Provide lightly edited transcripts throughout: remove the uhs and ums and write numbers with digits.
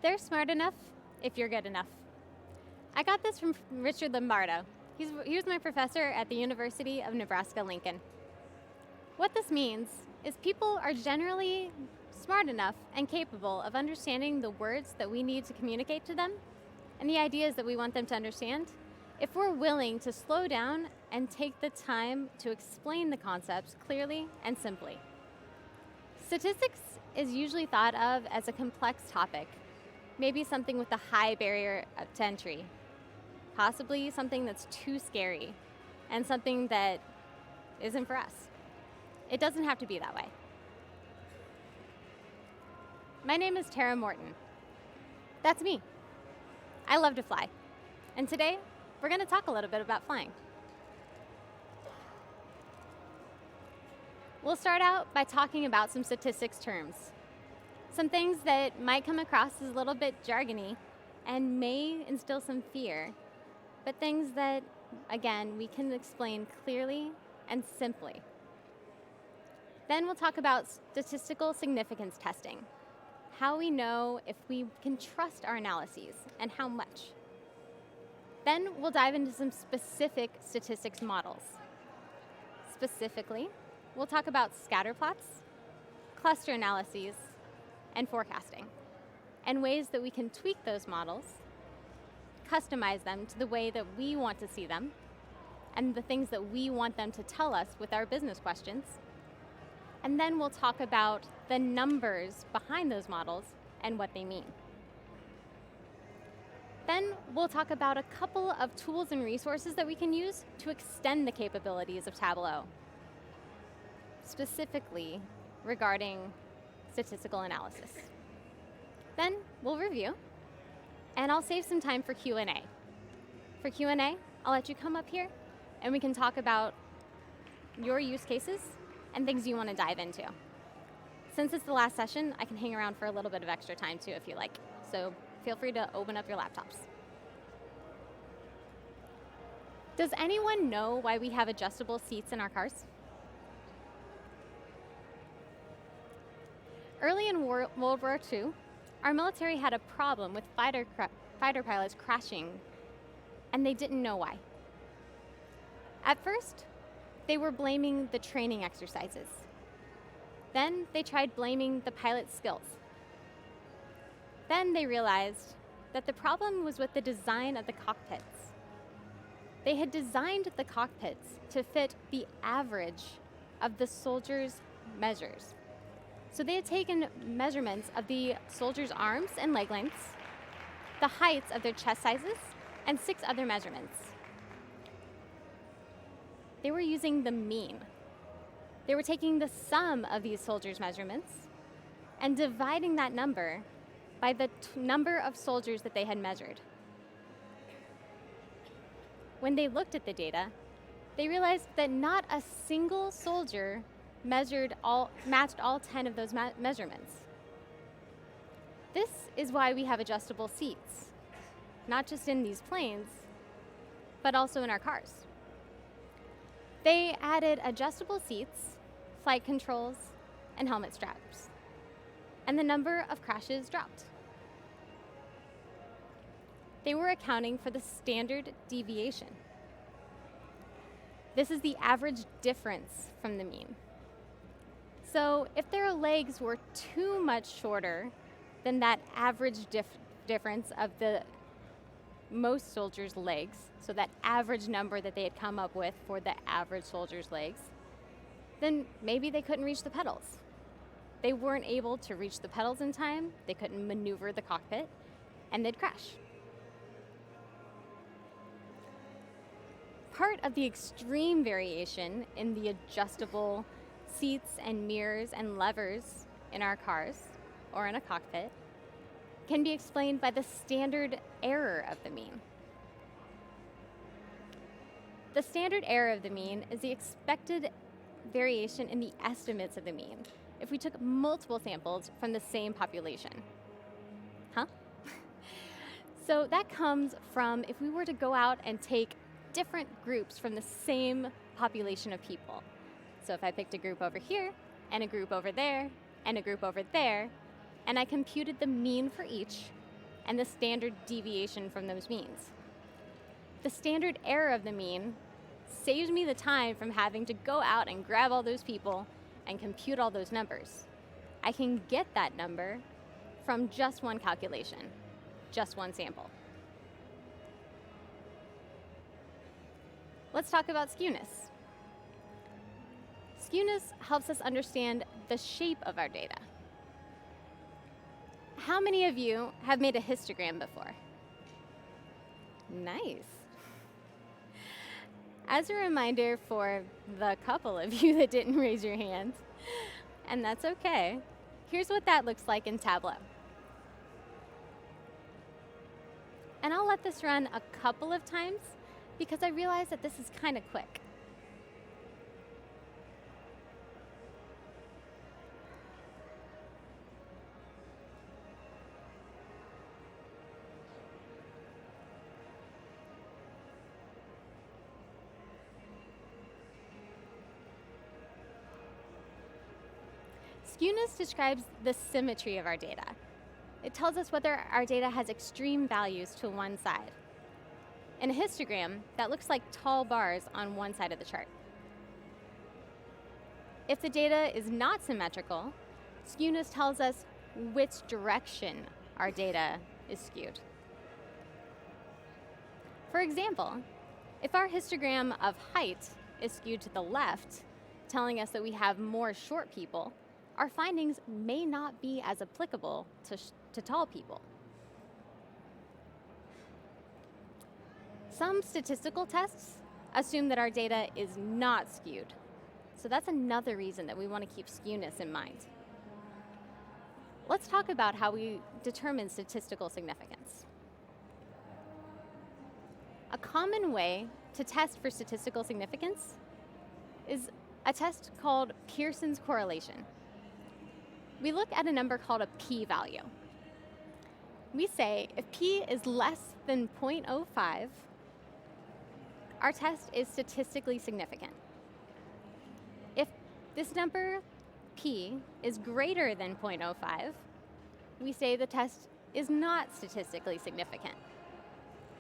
They're smart enough if you're good enough. I got this from Richard Lombardo. He was my professor at the University of Nebraska-Lincoln. What this means is people are generally smart enough and capable of understanding the words that we need to communicate to them and the ideas that we want them to understand if we're willing to slow down and take the time to explain the concepts clearly and simply. Statistics is usually thought of as a complex topic, maybe something with a high barrier to entry, possibly something that's too scary, and something that isn't for us. It doesn't have to be that way. My name is Tara Morton. That's me. I love to fly. And today, we're going to talk a little bit about flying. We'll start out by talking about some statistics terms. Some things that might come across as a little bit jargony and may instill some fear, but things that, again, we can explain clearly and simply. Then we'll talk about statistical significance testing, how we know if we can trust our analyses and how much. Then we'll dive into some specific statistics models. Specifically, we'll talk about scatter plots, cluster analyses, and forecasting, and ways that we can tweak those models, customize them to the way that we want to see them, and the things that we want them to tell us with our business questions. And then we'll talk about the numbers behind those models and what they mean. Then we'll talk about a couple of tools and resources that we can use to extend the capabilities of Tableau, specifically regarding statistical analysis. Then we'll review, and I'll save some time for Q&A. For Q&A, I'll let you come up here, and we can talk about your use cases and things you want to dive into. Since it's the last session, I can hang around for a little bit of extra time too if you like. So feel free to open up your laptops. Does anyone know why we have adjustable seats in our cars? Early in World War II, our military had a problem with fighter pilots crashing, and they didn't know why. At first, they were blaming the training exercises. Then they tried blaming the pilot's skills. Then they realized that the problem was with the design of the cockpits. They had designed the cockpits to fit the average of the soldiers' measures. So they had taken measurements of the soldiers' arms and leg lengths, the heights of their chest sizes, and 6 other measurements. They were using the mean. They were taking the sum of these soldiers' measurements and dividing that number by the number of soldiers that they had measured. When they looked at the data, they realized that not a single soldier matched all 10 of those measurements. This is why we have adjustable seats, not just in these planes, but also in our cars. They added adjustable seats, flight controls, and helmet straps, and the number of crashes dropped. They were accounting for the standard deviation. This is the average difference from the mean. So if their legs were too much shorter than that average difference of the most soldiers' legs, so that average number that they had come up with for the average soldier's legs, then maybe they couldn't reach the pedals. They weren't able to reach the pedals in time, they couldn't maneuver the cockpit, and they'd crash. Part of the extreme variation in the adjustable seats and mirrors and levers in our cars or in a cockpit can be explained by the standard error of the mean. The standard error of the mean is the expected variation in the estimates of the mean if we took multiple samples from the same population. Huh? So that comes from if we were to go out and take different groups from the same population of people. So if I picked a group over here, and a group over there, and a group over there, and I computed the mean for each, and the standard deviation from those means. The standard error of the mean saves me the time from having to go out and grab all those people and compute all those numbers. I can get that number from just one calculation, just one sample. Let's talk about skewness. Skewness helps us understand the shape of our data. How many of you have made a histogram before? Nice. As a reminder for the couple of you that didn't raise your hands, and that's okay, here's what that looks like in Tableau. And I'll let this run a couple of times because I realize that this is kind of quick. Skewness describes the symmetry of our data. It tells us whether our data has extreme values to one side. In a histogram, that looks like tall bars on one side of the chart. If the data is not symmetrical, skewness tells us which direction our data is skewed. For example, if our histogram of height is skewed to the left, telling us that we have more short people, our findings may not be as applicable to tall people. Some statistical tests assume that our data is not skewed. So that's another reason that we want to keep skewness in mind. Let's talk about how we determine statistical significance. A common way to test for statistical significance is a test called Pearson's correlation. We look at a number called a p-value. We say if p is less than 0.05, our test is statistically significant. If this number, p, is greater than 0.05, we say the test is not statistically significant.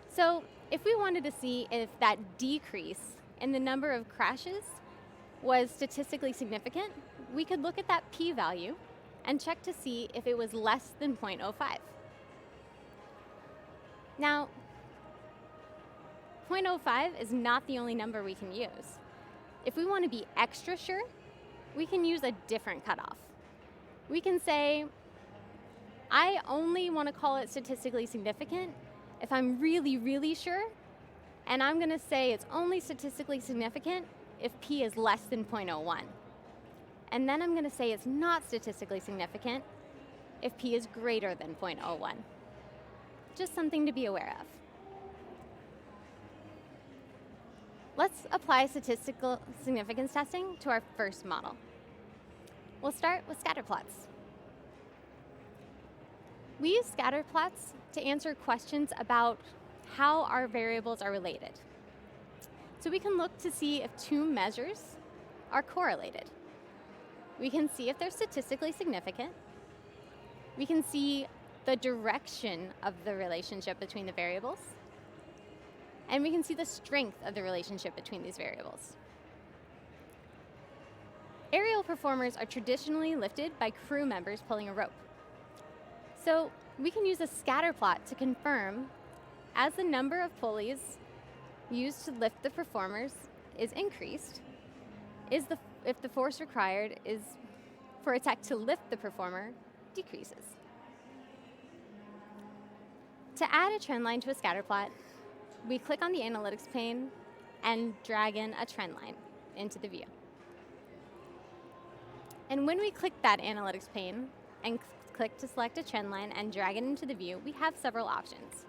So if we wanted to see if that decrease in the number of crashes was statistically significant, we could look at that p-value and check to see if it was less than 0.05. Now, 0.05 is not the only number we can use. If we want to be extra sure, we can use a different cutoff. We can say, I only want to call it statistically significant if I'm really, really sure, and I'm going to say it's only statistically significant if p is less than 0.01. And then I'm going to say it's not statistically significant if p is greater than 0.01. Just something to be aware of. Let's apply statistical significance testing to our first model. We'll start with scatter plots. We use scatter plots to answer questions about how our variables are related. So we can look to see if two measures are correlated. We can see if they're statistically significant. We can see the direction of the relationship between the variables. And we can see the strength of the relationship between these variables. Aerial performers are traditionally lifted by crew members pulling a rope. So we can use a scatter plot to confirm as the number of pulleys used to lift the performers is increased, if the force required is for a tech to lift the performer decreases. To add a trend line to a scatter plot, we click on the analytics pane and drag in a trend line into the view. And when we click that analytics pane and click to select a trend line and drag it into the view, we have several options.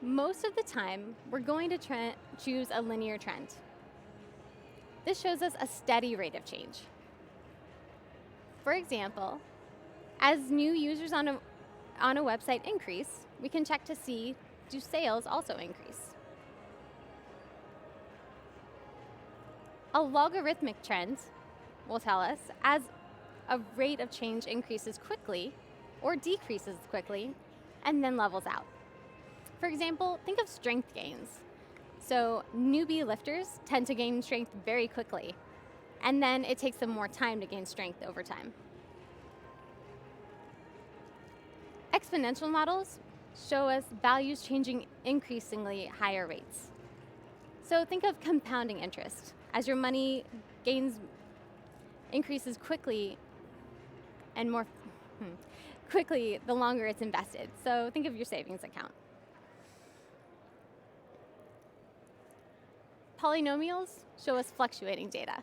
Most of the time, we're going to choose a linear trend. This shows us a steady rate of change. For example, as new users on a website increase, we can check to see, do sales also increase? A logarithmic trend will tell us as a rate of change increases quickly, or decreases quickly and then levels out. For example, think of strength gains. So newbie lifters tend to gain strength very quickly, and then it takes them more time to gain strength over time. Exponential models show us values changing increasingly higher rates. So think of compounding interest. As your money increases quickly and more quickly the longer it's invested. So think of your savings account. Polynomials show us fluctuating data.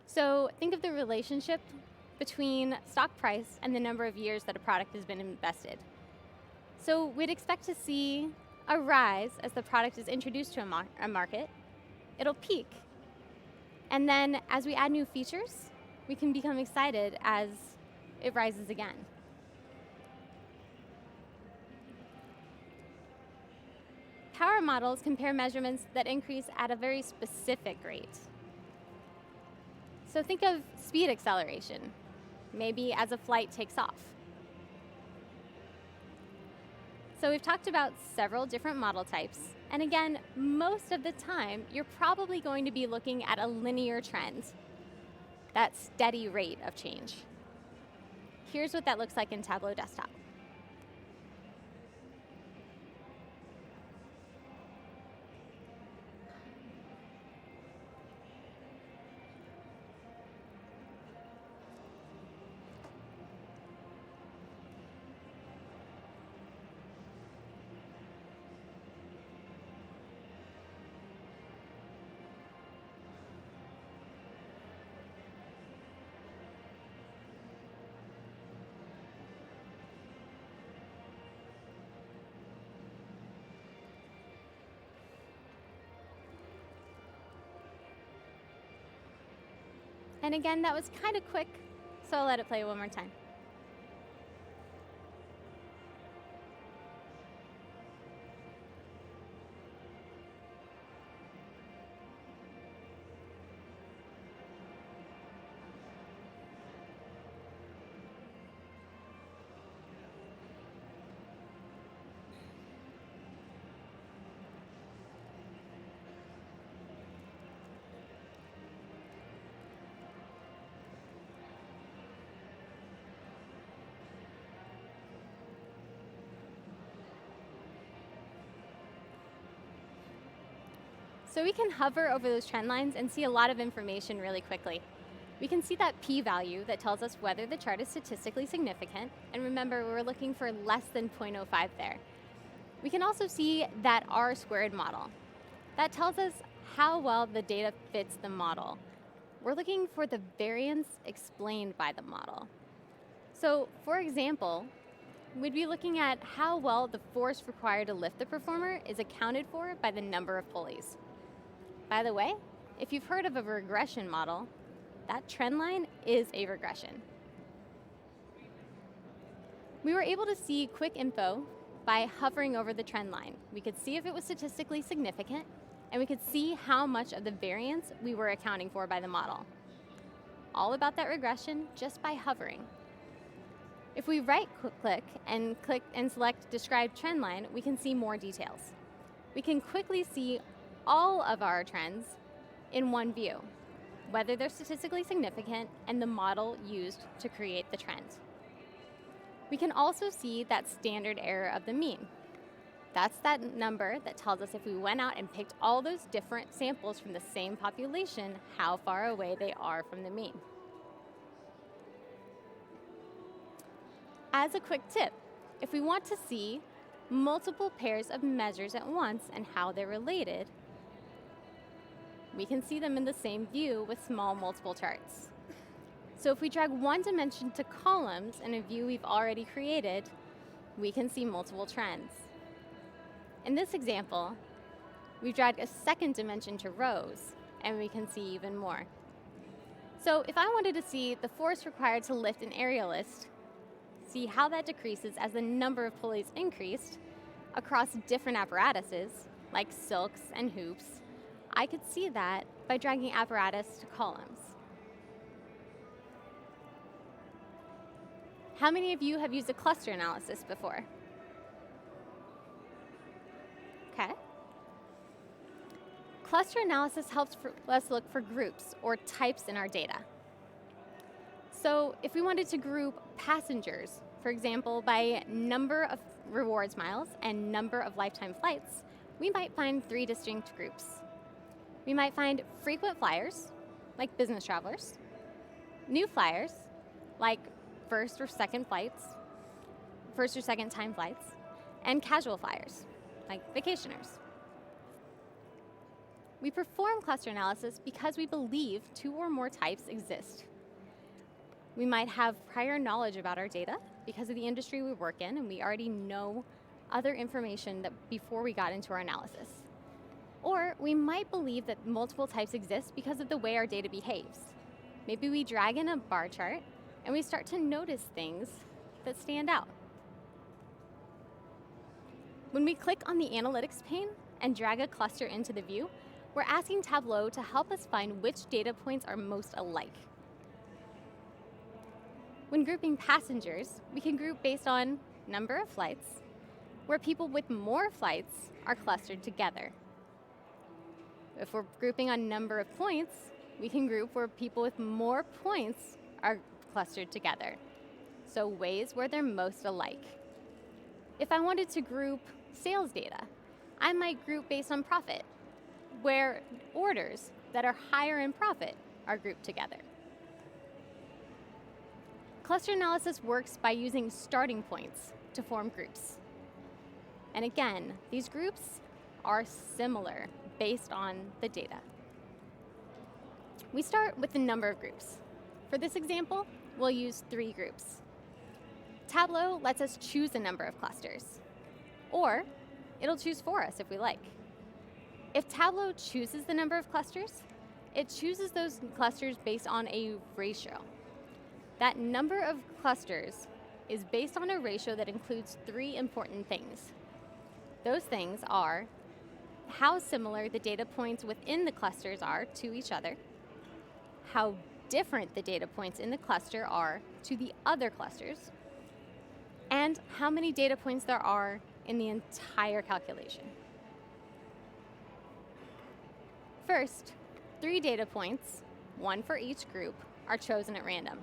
So think of the relationship between stock price and the number of years that a product has been invested. So we'd expect to see a rise as the product is introduced to a market. It'll peak. And then as we add new features, we can become excited as it rises again. Power models compare measurements that increase at a very specific rate. So think of speed acceleration, maybe as a flight takes off. So we've talked about several different model types, and again, most of the time, you're probably going to be looking at a linear trend, that steady rate of change. Here's what that looks like in Tableau Desktop. And again, that was kind of quick, so I'll let it play one more time. So we can hover over those trend lines and see a lot of information really quickly. We can see that p-value that tells us whether the chart is statistically significant. And remember, we're looking for less than 0.05 there. We can also see that R-squared model. That tells us how well the data fits the model. We're looking for the variance explained by the model. So for example, we'd be looking at how well the force required to lift the performer is accounted for by the number of pulleys. By the way, if you've heard of a regression model, that trend line is a regression. We were able to see quick info by hovering over the trend line. We could see if it was statistically significant, and we could see how much of the variance we were accounting for by the model. All about that regression just by hovering. If we right-click and select Describe Trend Line, we can see more details. We can quickly see all of our trends in one view, whether they're statistically significant and the model used to create the trend. We can also see that standard error of the mean. That's that number that tells us if we went out and picked all those different samples from the same population, how far away they are from the mean. As a quick tip, if we want to see multiple pairs of measures at once and how they're related, we can see them in the same view with small multiple charts. So if we drag one dimension to columns in a view we've already created, we can see multiple trends. In this example, we've dragged a second dimension to rows, and we can see even more. So if I wanted to see the force required to lift an aerialist, see how that decreases as the number of pulleys increased across different apparatuses, like silks and hoops, I could see that by dragging apparatus to columns. How many of you have used a cluster analysis before? Okay. Cluster analysis helps us look for groups or types in our data. So if we wanted to group passengers, for example, by number of rewards miles and number of lifetime flights, we might find 3 distinct groups. We might find frequent flyers, like business travelers, new flyers, like first or second time flights, and casual flyers, like vacationers. We perform cluster analysis because we believe 2 or more types exist. We might have prior knowledge about our data because of the industry we work in, and we already know other information that before we got into our analysis. Or we might believe that multiple types exist because of the way our data behaves. Maybe we drag in a bar chart and we start to notice things that stand out. When we click on the analytics pane and drag a cluster into the view, we're asking Tableau to help us find which data points are most alike. When grouping passengers, we can group based on number of flights, where people with more flights are clustered together. If we're grouping on number of points, we can group where people with more points are clustered together. So ways where they're most alike. If I wanted to group sales data, I might group based on profit, where orders that are higher in profit are grouped together. Cluster analysis works by using starting points to form groups. And again, these groups are similar based on the data. We start with the number of groups. For this example, we'll use 3 groups. Tableau lets us choose a number of clusters, or it'll choose for us if we like. If Tableau chooses the number of clusters, it chooses those clusters based on a ratio. That number of clusters is based on a ratio that includes 3 important things. Those things are how similar the data points within the clusters are to each other, how different the data points in the cluster are to the other clusters, and how many data points there are in the entire calculation. First, 3 data points, 1 for each group, are chosen at random.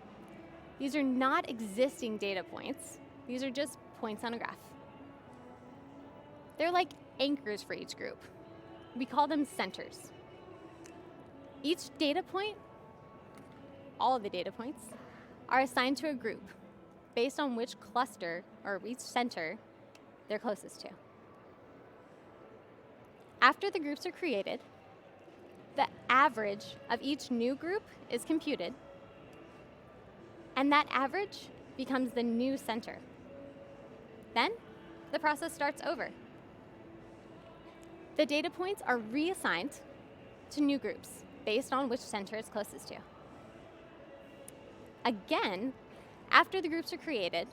These are not existing data points. These are just points on a graph. They're like anchors for each group. We call them centers. Each data point, all of the data points, are assigned to a group based on which cluster or each center they're closest to. After the groups are created, the average of each new group is computed, and that average becomes the new center. Then, the process starts over. The data points are reassigned to new groups based on which center is closest to. Again, after the groups are created,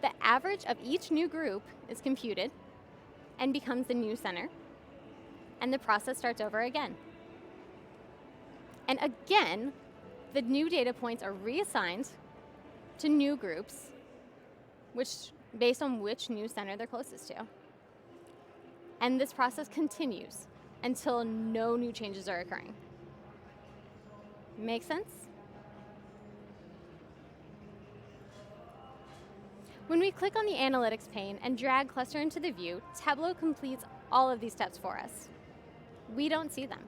the average of each new group is computed and becomes the new center, and the process starts over again. And again, the new data points are reassigned to new groups, based on which new center they're closest to. And this process continues until no new changes are occurring. Make sense? When we click on the analytics pane and drag cluster into the view, Tableau completes all of these steps for us. We don't see them.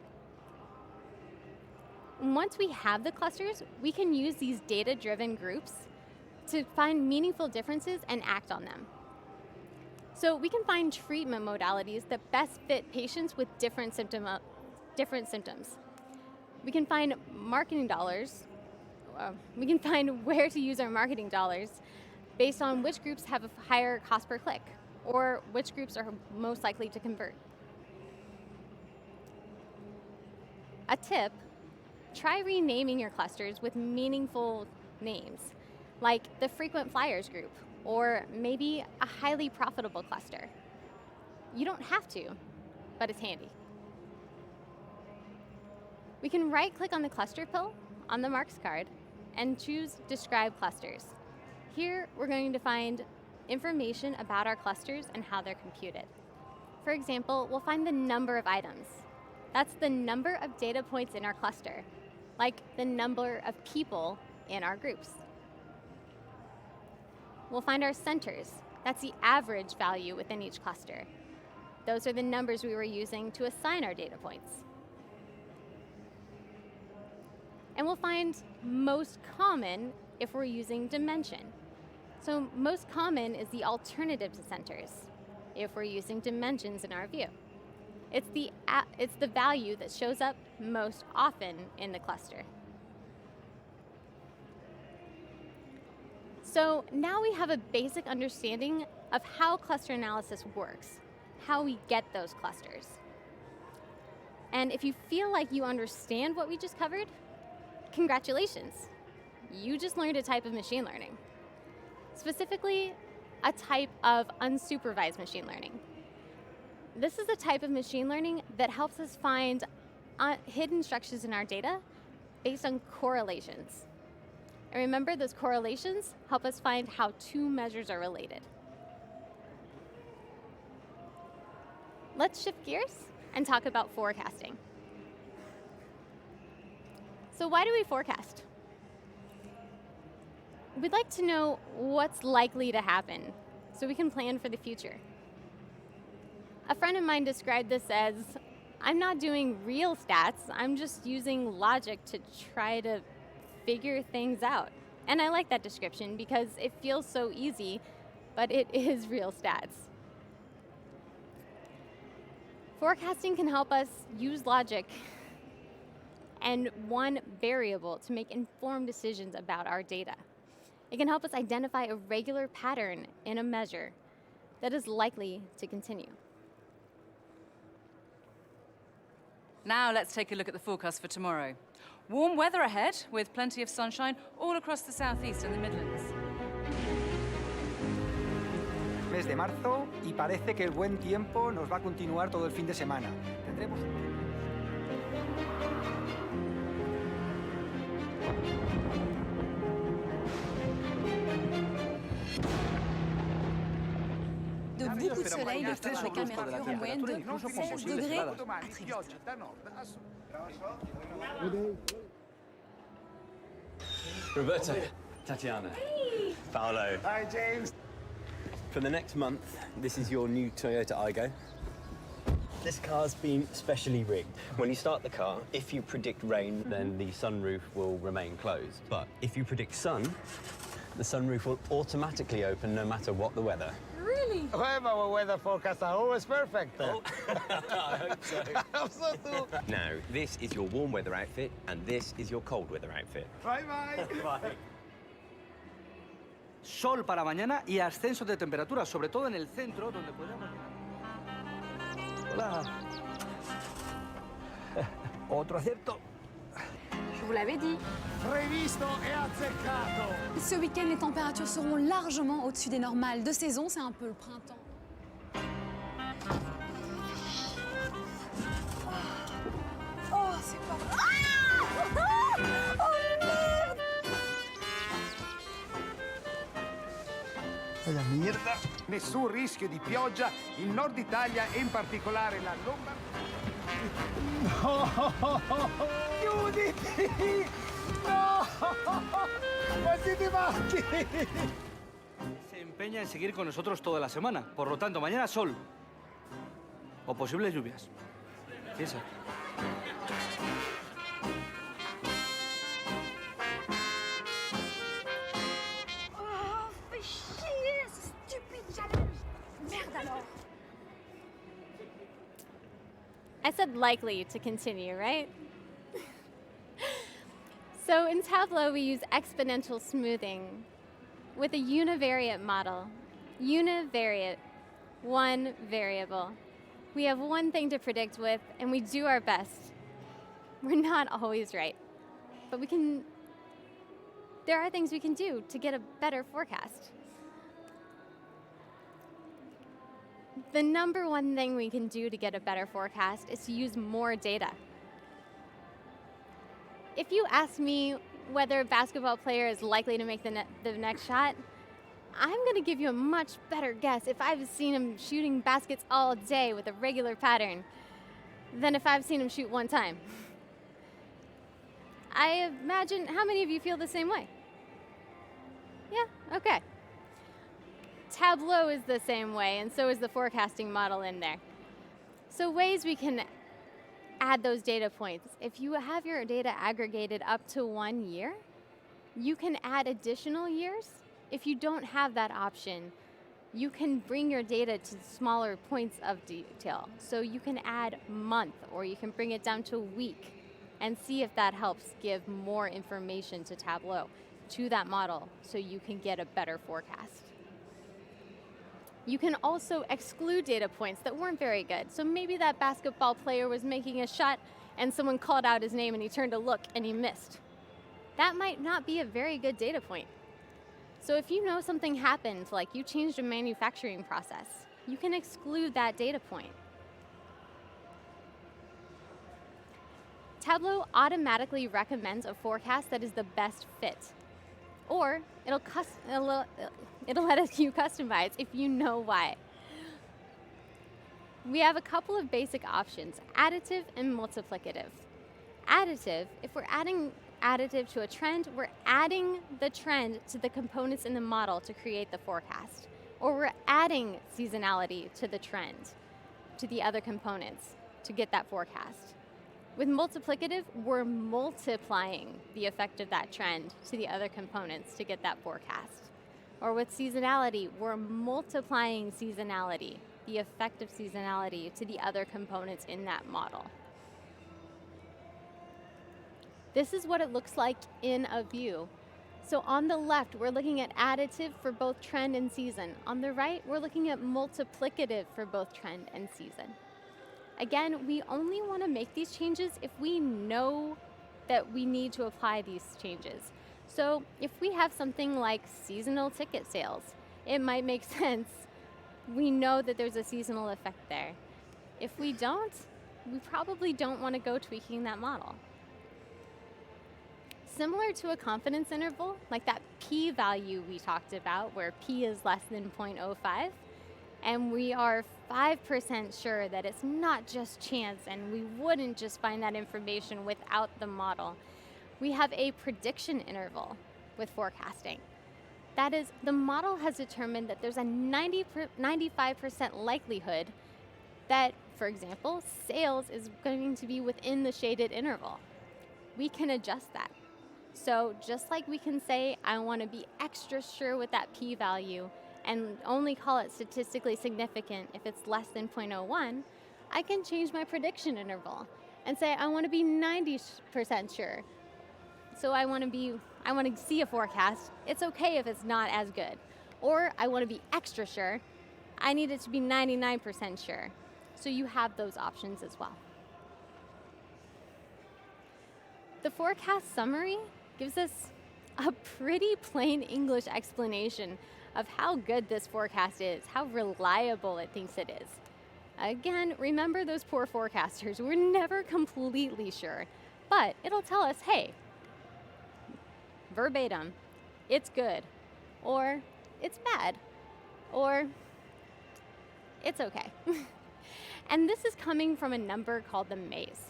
And once we have the clusters, we can use these data-driven groups to find meaningful differences and act on them. So we can find treatment modalities that best fit patients with different symptoms. We can find marketing dollars. We can find where to use our marketing dollars based on which groups have a higher cost per click or which groups are most likely to convert. A tip, try renaming your clusters with meaningful names, like the frequent flyers group, or maybe a highly profitable cluster. You don't have to, but it's handy. We can right-click on the cluster pill on the marks card and choose Describe Clusters. Here, we're going to find information about our clusters and how they're computed. For example, we'll find the number of items. That's the number of data points in our cluster, like the number of people in our groups. We'll find our centers. That's the average value within each cluster. Those are the numbers we were using to assign our data points. And we'll find most common if we're using dimension. So most common is the alternative to centers if we're using dimensions in our view. It's the value that shows up most often in the cluster. So now we have a basic understanding of how cluster analysis works, how we get those clusters. And if you feel like you understand what we just covered, congratulations. You just learned a type of machine learning. Specifically, a type of unsupervised machine learning. This is a type of machine learning that helps us find hidden structures in our data based on correlations. And remember, those correlations help us find how two measures are related. Let's shift gears and talk about forecasting. So why do we forecast? We'd like to know what's likely to happen so we can plan for the future. A friend of mine described this as, I'm not doing real stats, I'm just using logic to try to figure things out. And I like that description because it feels so easy, but it is real stats. Forecasting can help us use logic and one variable to make informed decisions about our data. It can help us identify a regular pattern in a measure that is likely to continue. Now let's take a look at the forecast for tomorrow. Warm weather ahead, with plenty of sunshine all across the southeast and the Midlands. Mes de marzo y parece que el buen tiempo nos va a continuar todo el fin de semana. Tendremos... De beaucoup de soleil, de temps avec un mercure en moyenne de 16 degrés à très vite. Roberto, Tatiana, Paolo. Hi, James. For the next month, this is your new Toyota Aygo. This car's been specially rigged. When you start the car, if you predict rain, then the sunroof will remain closed. But if you predict sun, the sunroof will automatically open no matter what the weather. Really? Well, our weather forecasts are always perfect. Oh. I hope so. I hope so too. Now, this is your warm weather outfit, and this is your cold weather outfit. Bye-bye. Bye. Sol para mañana y ascenso de temperatura, sobre todo en el centro, donde podemos... Hola. Otro acierto. Je vous l'avais dit. Previsto e azzeccato. Ce week-end, les températures seront largement au-dessus des normales de saison. C'est un peu le printemps. Oh, c'est pas vrai. Ah! Oh, merde! La merda. Nessun rischio di pioggia in Nord Italia e in particolare la Lombardia. No! Chiuditi! No! Ma siete matti! Se empeña en seguir con nosotros toda la semana. Por lo tanto, mañana sol. O posibles lluvias. Piensa. Oh, fais chier, ce stupide challenge. Merde alors. I said likely to continue, right? So in Tableau, we use exponential smoothing with a univariate model. Univariate, one variable. We have one thing to predict with, and we do our best. We're not always right, but there are things we can do to get a better forecast. The number one thing we can do to get a better forecast is to use more data. If you ask me whether a basketball player is likely to make the next shot, I'm going to give you a much better guess if I've seen him shooting baskets all day with a regular pattern than if I've seen him shoot one time. I imagine, how many of you feel the same way? Yeah, okay. Tableau is the same way, and so is the forecasting model in there. So ways we can add those data points. If you have your data aggregated up to 1 year, you can add additional years. If you don't have that option, you can bring your data to smaller points of detail. So you can add month, or you can bring it down to week and see if that helps give more information to Tableau, to that model, so you can get a better forecast. You can also exclude data points that weren't very good. So maybe that basketball player was making a shot and someone called out his name and he turned to look and he missed. That might not be a very good data point. So if you know something happened, like you changed a manufacturing process, you can exclude that data point. Tableau automatically recommends a forecast that is the best fit, or it'll let you customize if you know why. We have a couple of basic options, additive and multiplicative. Additive, if we're adding additive to a trend, we're adding the trend to the components in the model to create the forecast. Or we're adding seasonality to the trend, to the other components to get that forecast. With multiplicative, we're multiplying the effect of that trend to the other components to get that forecast. Or with seasonality, we're multiplying seasonality, the effect of seasonality, to the other components in that model. This is what it looks like in a view. So on the left, we're looking at additive for both trend and season. On the right, we're looking at multiplicative for both trend and season. Again, we only want to make these changes if we know that we need to apply these changes. So if we have something like seasonal ticket sales, it might make sense. We know that there's a seasonal effect there. If we don't, we probably don't want to go tweaking that model. Similar to a confidence interval, like that p-value we talked about, where p is less than 0.05, and we are 5% sure that it's not just chance and we wouldn't just find that information without the model. We have a prediction interval with forecasting. That is, the model has determined that there's a 95% likelihood that, for example, sales is going to be within the shaded interval. We can adjust that. So just like we can say, I want to be extra sure with that p-value and only call it statistically significant if it's less than 0.01, I can change my prediction interval and say I want to be 90% sure. So I want to see a forecast. It's okay if it's not as good. Or I want to be extra sure. I need it to be 99% sure. So you have those options as well. The forecast summary gives us a pretty plain English explanation of how good this forecast is, how reliable it thinks it is. Again, remember those poor forecasters. We're never completely sure, but it'll tell us, hey, verbatim, it's good, or it's bad, or it's okay. And this is coming from a number called the maze.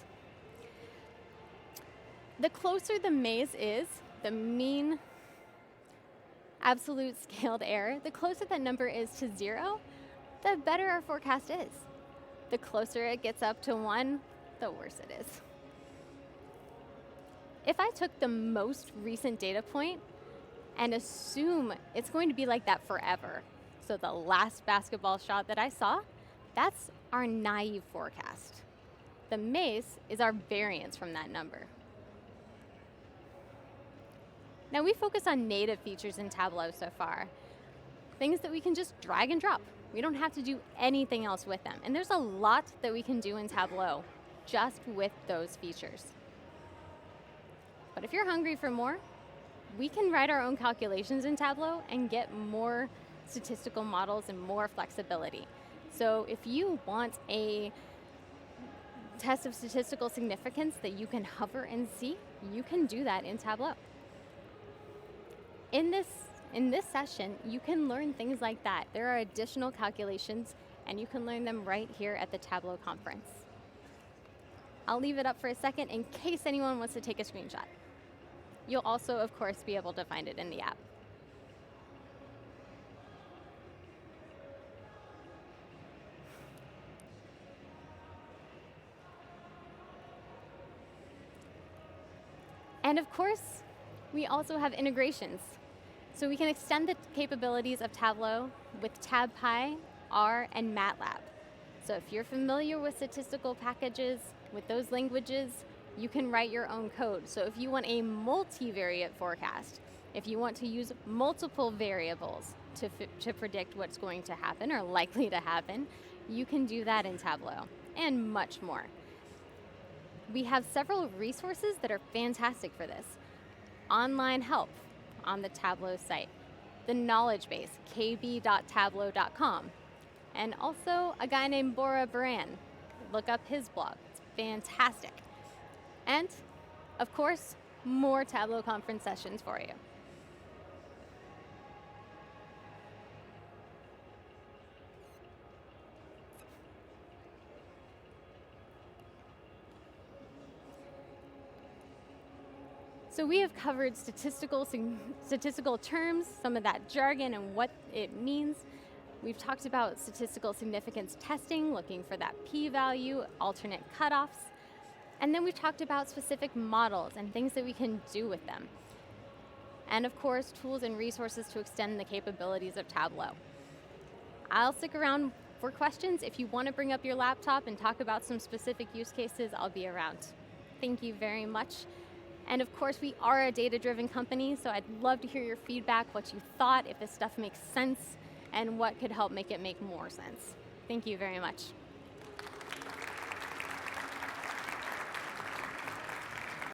The closer the maze is, the mean absolute scaled error, the closer that number is to 0, the better our forecast is. The closer it gets up to 1, the worse it is. If I took the most recent data point and assume it's going to be like that forever, so the last basketball shot that I saw, that's our naive forecast. The maze is our variance from that number. Now we focus on native features in Tableau so far, things that we can just drag and drop. We don't have to do anything else with them. And there's a lot that we can do in Tableau just with those features. But if you're hungry for more, we can write our own calculations in Tableau and get more statistical models and more flexibility. So if you want a test of statistical significance that you can hover and see, you can do that in Tableau. In this In this session, you can learn things like that. There are additional calculations, and you can learn them right here at the Tableau conference. I'll leave it up for a second in case anyone wants to take a screenshot. You'll also, of course, be able to find it in the app. And of course, we also have integrations. So we can extend the capabilities of Tableau with TabPy, R, and MATLAB. So if you're familiar with statistical packages, with those languages, you can write your own code. So if you want a multivariate forecast, if you want to use multiple variables to predict what's going to happen or likely to happen, you can do that in Tableau, and much more. We have several resources that are fantastic for this. Online help on the Tableau site, the knowledge base, kb.tableau.com, and also a guy named Bora Baran. Look up his blog, it's fantastic. And, of course, more Tableau conference sessions for you. So we have covered statistical terms, some of that jargon and what it means. We've talked about statistical significance testing, looking for that p-value, alternate cutoffs. And then we've talked about specific models and things that we can do with them. And of course, tools and resources to extend the capabilities of Tableau. I'll stick around for questions. If you want to bring up your laptop and talk about some specific use cases, I'll be around. Thank you very much. And of course, we are a data-driven company, so I'd love to hear your feedback, what you thought, if this stuff makes sense, and what could help make it make more sense. Thank you very much.